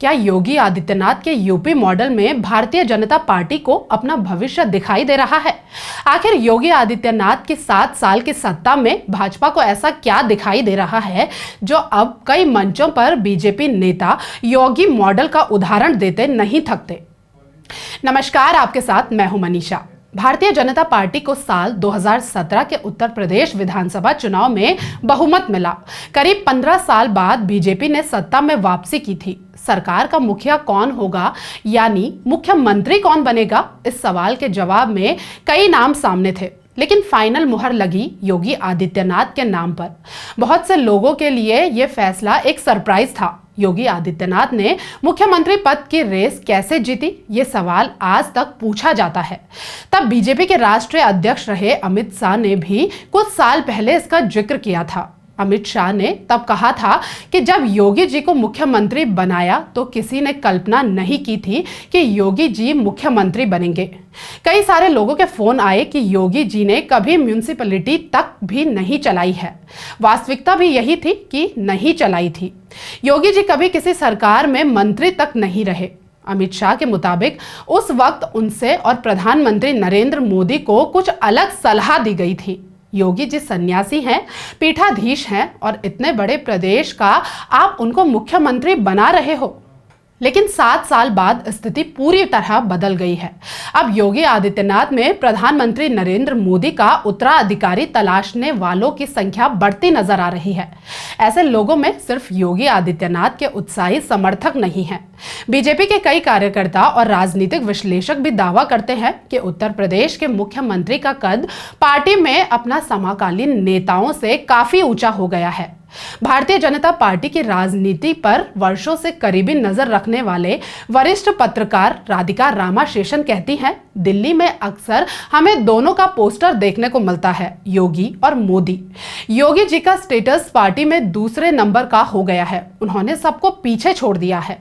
क्या योगी आदित्यनाथ के UP model में भारतीय जनता पार्टी को अपना भविष्य दिखाई दे रहा है? आखिर योगी आदित्यनाथ की 7 साल की सत्ता में भाजपा को ऐसा क्या दिखाई दे रहा है जो अब कई मंचों पर बीजेपी नेता योगी मॉडल का उदाहरण देते नहीं थकते? नमस्कार, आपके साथ मैं हूं मनीषा। भारतीय जनता पार्टी को साल 2017 के उत्तर प्रदेश विधानसभा चुनाव में बहुमत मिला। करीब 15 साल बाद बीजेपी ने सत्ता में वापसी की थी। सरकार का मुखिया कौन होगा, यानी मुख्यमंत्री कौन बनेगा, इस सवाल के जवाब में कई नाम सामने थे, लेकिन फाइनल मुहर लगी योगी आदित्यनाथ के नाम पर। बहुत से लोगों के लिए यह फैसला एक सरप्राइज था। योगी आदित्यनाथ ने मुख्यमंत्री पद की रेस कैसे जीती, ये सवाल आज तक पूछा जाता है। तब बीजेपी के राष्ट्रीय अध्यक्ष रहे अमित शाह ने भी कुछ साल पहले इसका जिक्र किया था। अमित शाह ने तब कहा था कि जब योगी जी को मुख्यमंत्री बनाया तो किसी ने कल्पना नहीं की थी कि योगी जी मुख्यमंत्री बनेंगे। कई सारे लोगों के फोन आए कि योगी जी ने कभी म्यूनिसिपैलिटी तक भी नहीं चलाई है। वास्तविकता भी यही थी कि नहीं चलाई थी। योगी जी कभी किसी सरकार में मंत्री तक नहीं रहे। अमित शाह के मुताबिक उस वक्त उनसे और प्रधानमंत्री नरेंद्र मोदी को कुछ अलग सलाह दी गई थी। योगी जी सन्यासी हैं, पीठाधीश हैं और इतने बड़े प्रदेश का आप उनको मुख्यमंत्री बना रहे हो। लेकिन 7 साल बाद स्थिति पूरी तरह बदल गई है। अब योगी आदित्यनाथ में प्रधानमंत्री नरेंद्र मोदी का उत्तराधिकारी तलाशने वालों की संख्या बढ़ती नजर आ रही है। ऐसे लोगों में सिर्फ योगी आदित्यनाथ के उत्साही समर्थक नहीं हैं। बीजेपी के कई कार्यकर्ता और राजनीतिक विश्लेषक भी दावा करते हैं कि उत्तर प्रदेश के मुख्यमंत्री का कद पार्टी में अपना समकालीन नेताओं से काफी ऊंचा हो गया है। भारतीय जनता पार्टी की राजनीति पर वर्षों से करीबी नजर रखने वाले वरिष्ठ पत्रकार राधिका रामाशेषन कहती हैं, दिल्ली में अक्सर हमें दोनों का पोस्टर देखने को मिलता है, योगी और मोदी। योगी जी का स्टेटस पार्टी में दूसरे नंबर का हो गया है। उन्होंने सबको पीछे छोड़ दिया है।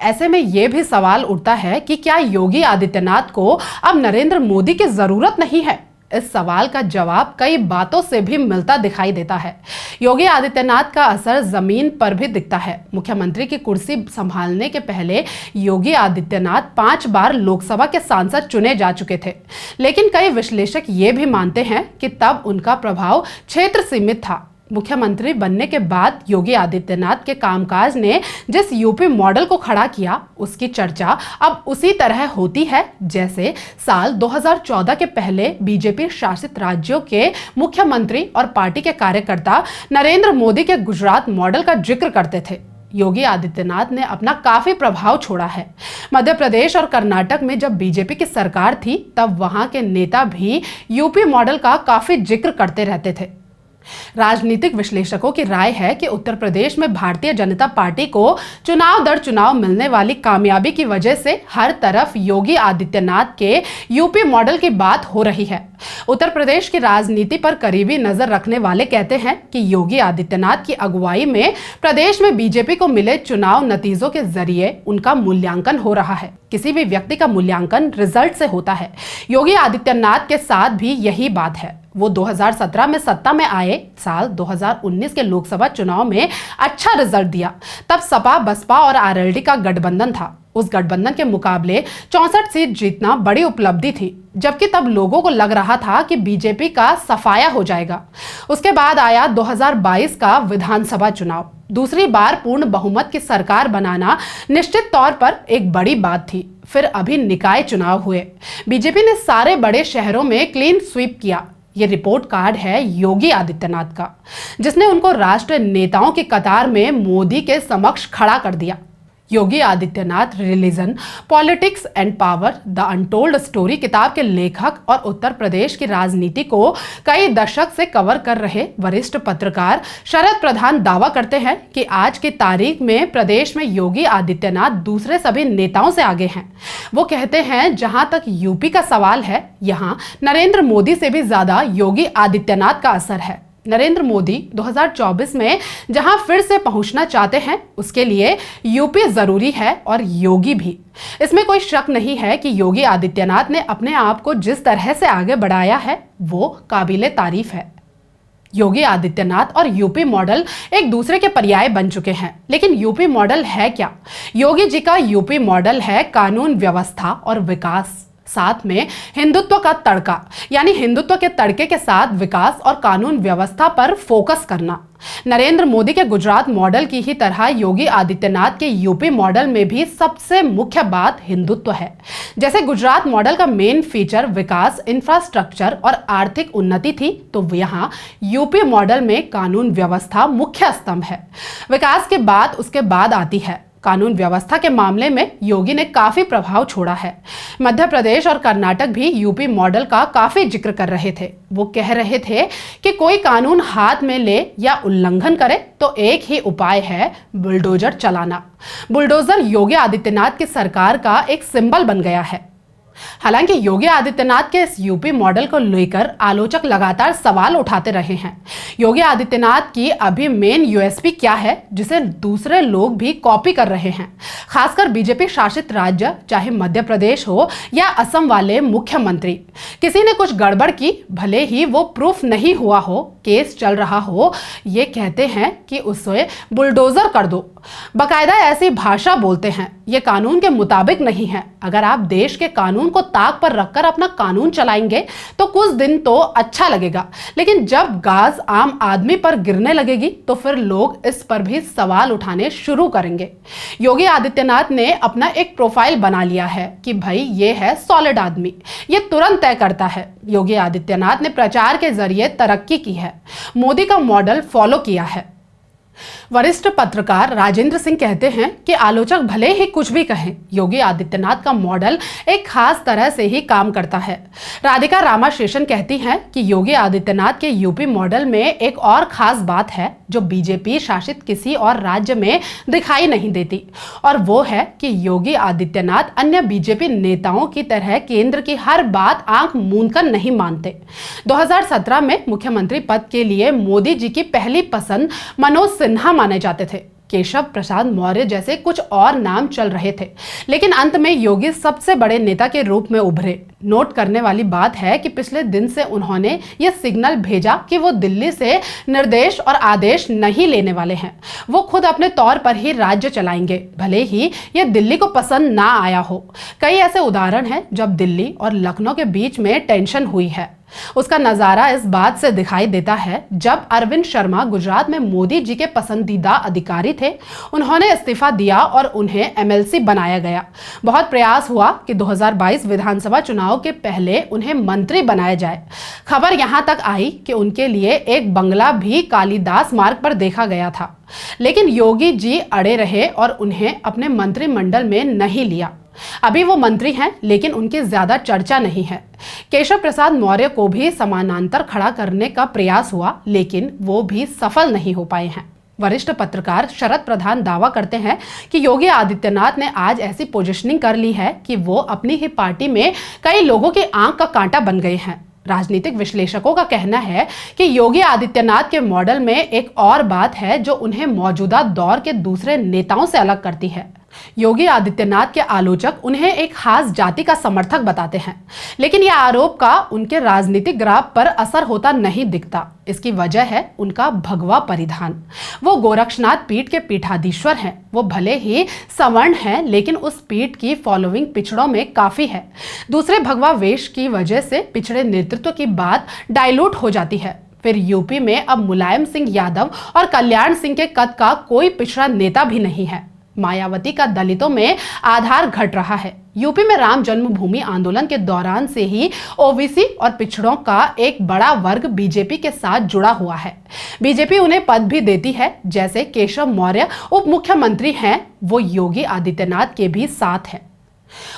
ऐसे में यह भी सवाल उठता है कि क्या योगी आदित्यनाथ को अब नरेंद्र मोदी की जरूरत नहीं है? इस सवाल का जवाब कई बातों से भी मिलता दिखाई देता है। योगी आदित्यनाथ का असर जमीन पर भी दिखता है। मुख्यमंत्री की कुर्सी संभालने के पहले योगी आदित्यनाथ 5 बार लोकसभा के सांसद चुने जा चुके थे, लेकिन कई विश्लेषक ये भी मानते हैं कि तब उनका प्रभाव क्षेत्र सीमित था। मुख्यमंत्री बनने के बाद योगी आदित्यनाथ के कामकाज ने जिस यूपी मॉडल को खड़ा किया, उसकी चर्चा अब उसी तरह होती है जैसे साल 2014 के पहले बीजेपी शासित राज्यों के मुख्यमंत्री और पार्टी के कार्यकर्ता नरेंद्र मोदी के गुजरात मॉडल का जिक्र करते थे। योगी आदित्यनाथ ने अपना काफी प्रभाव छोड़ा है। मध्य प्रदेश और कर्नाटक में जब बीजेपी की सरकार थी, तब वहां के नेता भी यूपी मॉडल का काफी जिक्र करते रहते थे। राजनीतिक विश्लेषकों की राय है कि उत्तर प्रदेश में भारतीय जनता पार्टी को चुनाव दर चुनाव मिलने वाली कामयाबी की वजह से हर तरफ योगी आदित्यनाथ के यूपी मॉडल की बात हो रही है। उत्तर प्रदेश की राजनीति पर करीबी नजर रखने वाले कहते हैं कि योगी आदित्यनाथ की अगुवाई में प्रदेश में बीजेपी को मिले चुनाव नतीजों के जरिए उनका मूल्यांकन हो रहा है। किसी भी व्यक्ति का मूल्यांकन रिजल्ट से होता है। योगी आदित्यनाथ के साथ भी यही बात है। वो 2017 में सत्ता में आए, साल 2019 के लोकसभा चुनाव में अच्छा रिजल्ट दिया। तब सपा, बसपा और आरएलडी का गठबंधन था। उस गठबंधन के मुकाबले 64 सीट जीतना बड़ी उपलब्धि थी, जबकि तब लोगों को लग रहा था कि बीजेपी का सफाया हो जाएगा। उसके बाद आया 2022 का विधानसभा चुनाव। दूसरी बार पूर्ण बहुमत की सरकार बनाना निश्चित तौर पर एक बड़ी बात थी। फिर अभी निकाय चुनाव हुए। बीजेपी ने सारे बड़े शहरों में क्लीन स्वीप किया। ये रिपोर्ट कार्ड है योगी आदित्यनाथ का, जिसने उनको राष्ट्रीय नेताओं की कतार में मोदी के समक्ष खड़ा कर दिया। Yogi Adityanath religion, politics and power, the untold story किताब के लेखक और उत्तर प्रदेश की राजनीति को कई दशक से कवर कर रहे वरिष्ठ पत्रकार शरद प्रधान दावा करते हैं कि आज की तारीख में प्रदेश में योगी आदित्यनाथ दूसरे सभी नेताओं से आगे हैं। वो कहते हैं, जहां तक यूपी का सवाल है, यहां नरेंद्र मोदी से भी ज्यादा योगी आदित्यनाथ का असर है। नरेंद्र मोदी 2024 में जहां फिर से पहुंचना चाहते हैं, उसके लिए यूपी जरूरी है और योगी भी। इसमें कोई शक नहीं है कि योगी आदित्यनाथ ने अपने आप को जिस तरह से आगे बढ़ाया है, वो काबिले तारीफ है। योगी आदित्यनाथ और यूपी मॉडल एक दूसरे के पर्याय बन चुके हैं, लेकिन यूपी मॉडल है क्या? योगी जी का यूपी मॉडल है कानून व्यवस्था और विकास, साथ में हिंदुत्व का तड़का, यानी हिंदुत्व के तड़के के साथ विकास और कानून व्यवस्था पर फोकस करना। नरेंद्र मोदी के गुजरात मॉडल की ही तरह योगी आदित्यनाथ के यूपी मॉडल में भी सबसे मुख्य बात हिंदुत्व है। जैसे गुजरात मॉडल का मेन फीचर विकास, इंफ्रास्ट्रक्चर और आर्थिक उन्नति थी, तो यहाँ यूपी मॉडल में कानून व्यवस्था मुख्य स्तंभ है। विकास के बाद उसके बाद आती है कानून व्यवस्था। के मामले में योगी ने काफी प्रभाव छोड़ा है। मध्य प्रदेश और कर्नाटक भी यूपी मॉडल का काफी जिक्र कर रहे थे। वो कह रहे थे कि कोई कानून हाथ में ले या उल्लंघन करे तो एक ही उपाय है, बुलडोजर चलाना। बुलडोजर योगी आदित्यनाथ की सरकार का एक सिंबल बन गया है। हालांकि योगी आदित्यनाथ के इस यूपी मॉडल को लेकर आलोचक लगातार सवाल उठाते रहे हैं। योगी आदित्यनाथ की अभी मेन यूएसपी क्या है जिसे दूसरे लोग भी कॉपी कर रहे हैं? खासकर बीजेपी शासित राज्य, चाहे मध्य प्रदेश हो या असम वाले मुख्यमंत्री, किसी ने कुछ गड़बड़ की, भले ही वो प्रूफ नहीं हुआ हो, केस चल रहा हो, ये कहते हैं कि उसे बुलडोजर कर दो। बाकायदा ऐसी भाषा बोलते हैं, ये कानून के मुताबिक नहीं है। अगर आप देश के कानून को ताक पर रखकर अपना कानून चलाएंगे तो कुछ दिन तो अच्छा लगेगा, लेकिन जब गाज आम आदमी पर गिरने लगेगी तो फिर लोग इस पर भी सवाल उठाने शुरू करेंगे। योगी आदित्यनाथ ने अपना एक प्रोफाइल बना लिया है कि भाई ये है सॉलिड आदमी, ये तुरंत तय करता है। योगी आदित्यनाथ ने प्रचार के जरिए तरक्की की है, मोदी का मॉडल फॉलो किया है। वरिष्ठ पत्रकार राजेंद्र सिंह कहते हैं कि आलोचक भले ही कुछ भी कहें, योगी आदित्यनाथ का मॉडल एक खास तरह से ही काम करता है। राधिका रामाशेषन कहती हैं कि योगी आदित्यनाथ के यूपी मॉडल में एक और खास बात है जो बीजेपी शासित किसी और राज्य में दिखाई नहीं देती, और वो है कि योगी आदित्यनाथ अन्य बीजेपी नेताओं की तरह केंद्र की हर बात आंख मूंदकर नहीं मानते। 2017 में मुख्यमंत्री पद के लिए मोदी जी की पहली पसंद मनोज सिन्हा माने जाते थे। केशव प्रसाद मौर्य जैसे कुछ और नाम चल रहे थे, लेकिन अंत में योगी सबसे बड़े नेता के रूप में उभरे। नोट करने वाली बात है कि पिछले दिन से उन्होंने ये सिग्नल भेजा कि वो दिल्ली से निर्देश और आदेश नहीं लेने वाले हैं। वो खुद अपने तौर पर ही राज्य चलाएंगे, भले ही ये दिल्ली को पसंद ना आया हो। कई ऐसे उदाहरण हैं जब दिल्ली और लखनऊ के बीच में टेंशन हुई है। उसका नजारा इस बात से दिखाई देता है जब अरविंद शर्मा गुजरात में मोदी जी के पसंदीदा अधिकारी थे। उन्होंने इस्तीफा दिया और उन्हें एमएलसी बनाया गया। बहुत प्रयास हुआ कि 2022 विधानसभा चुनाव के पहले उन्हें मंत्री बनाया जाए। खबर यहां तक आई कि उनके लिए एक बंगला भी कालिदास मार्ग पर देखा गया था, लेकिन योगी जी अड़े रहे और उन्हें अपने मंत्रिमंडल में नहीं लिया। अभी वो मंत्री हैं, लेकिन उनकी ज्यादा चर्चा नहीं है। केशव प्रसाद मौर्य को भी समानांतर खड़ा करने का प्रयास हुआ, लेकिन वो भी सफल नहीं हो पाए हैं। वरिष्ठ पत्रकार शरद प्रधान दावा करते हैं कि योगी आदित्यनाथ ने आज ऐसी पोजीशनिंग कर ली है कि वो अपनी ही पार्टी में कई लोगों की आंख का कांटा बन गए हैं। राजनीतिक विश्लेषकों का कहना है कि योगी आदित्यनाथ के मॉडल में एक और बात है जो उन्हें मौजूदा दौर के दूसरे नेताओं से अलग करती है। योगी आदित्यनाथ के आलोचक उन्हें एक खास जाति का समर्थक बताते हैं, लेकिन यह आरोप का उनके राजनीतिक ग्राफ पर असर होता नहीं दिखता। इसकी वजह है उनका भगवा परिधान। वो गोरक्षनाथ पीठ के पीठाधीश्वर हैं। वो भले ही सवर्ण हैं, लेकिन उस पीठ की फॉलोइंग पिछड़ों में काफी है। दूसरे भगवा वेश की वजह से पिछड़े नेतृत्व की बात डाइल्यूट हो जाती है। फिर यूपी में अब मुलायम सिंह यादव और कल्याण सिंह के कद का कोई पिछड़ा नेता भी नहीं है। मायावती का दलितों में आधार घट रहा है। यूपी में राम जन्मभूमि आंदोलन के दौरान से ही ओबीसी और पिछड़ों का एक बड़ा वर्ग बीजेपी के साथ जुड़ा हुआ है। बीजेपी उन्हें पद भी देती है। जैसे केशव मौर्य उप मुख्यमंत्री हैं, वो योगी आदित्यनाथ के भी साथ हैं।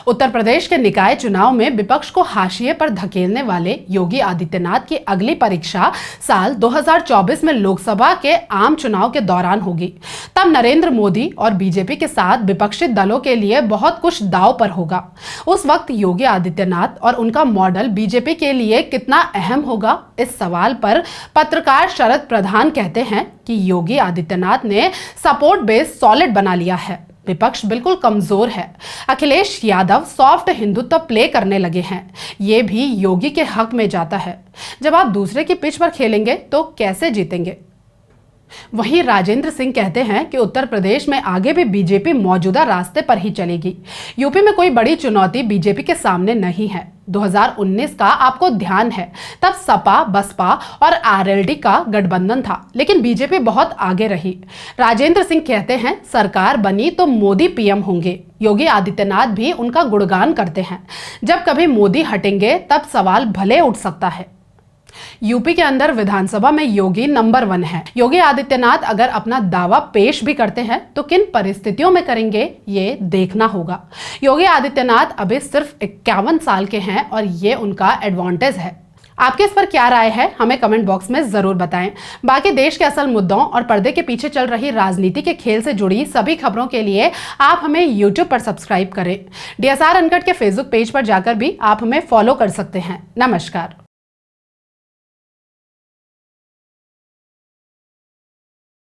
उत्तर प्रदेश के निकाय चुनाव में विपक्ष को हाशिए पर धकेलने वाले योगी आदित्यनाथ की अगली परीक्षा साल 2024 में लोकसभा के आम चुनाव के दौरान होगी। तब नरेंद्र मोदी और बीजेपी के साथ विपक्षी दलों के लिए बहुत कुछ दांव पर होगा। उस वक्त योगी आदित्यनाथ और उनका मॉडल बीजेपी के लिए कितना अहम होगा, इस सवाल पर पत्रकार शरद प्रधान कहते हैं कि योगी आदित्यनाथ ने सपोर्ट बेस सॉलिड बना लिया है। विपक्ष बिल्कुल कमजोर है। अखिलेश यादव सॉफ्ट हिंदुत्व प्ले करने लगे हैं। ये भी योगी के हक में जाता है। जब आप दूसरे की पिच पर खेलेंगे तो कैसे जीतेंगे? वहीं राजेंद्र सिंह कहते हैं कि उत्तर प्रदेश में आगे भी बीजेपी मौजूदा रास्ते पर ही चलेगी। यूपी में कोई बड़ी चुनौती बीजेपी के सामने नहीं है। 2019 का आपको ध्यान है, तब सपा, बसपा और आरएलडी का गठबंधन था, लेकिन बीजेपी बहुत आगे रही। राजेंद्र सिंह कहते हैं सरकार बनी तो मोदी पीएम होंगे। योगी आदित्यनाथ भी उनका गुणगान करते हैं। जब कभी मोदी हटेंगे तब सवाल भले उठ सकता है। यूपी के अंदर विधानसभा में योगी नंबर 1 है। योगी आदित्यनाथ अगर अपना दावा पेश भी करते हैं तो किन परिस्थितियों में करेंगे, ये देखना होगा। योगी आदित्यनाथ अभी सिर्फ 51 साल के हैं और ये उनका एडवांटेज है। आपके इस पर क्या राय है, हमें कमेंट बॉक्स में जरूर बताएं। बाकी देश के असल मुद्दों और पर्दे के पीछे चल रही राजनीति के खेल से जुड़ी सभी खबरों के लिए आप हमें YouTube पर सब्सक्राइब करें। DSR अनकट के फेसबुक पेज पर जाकर भी आप हमें फॉलो कर सकते हैं। नमस्कार।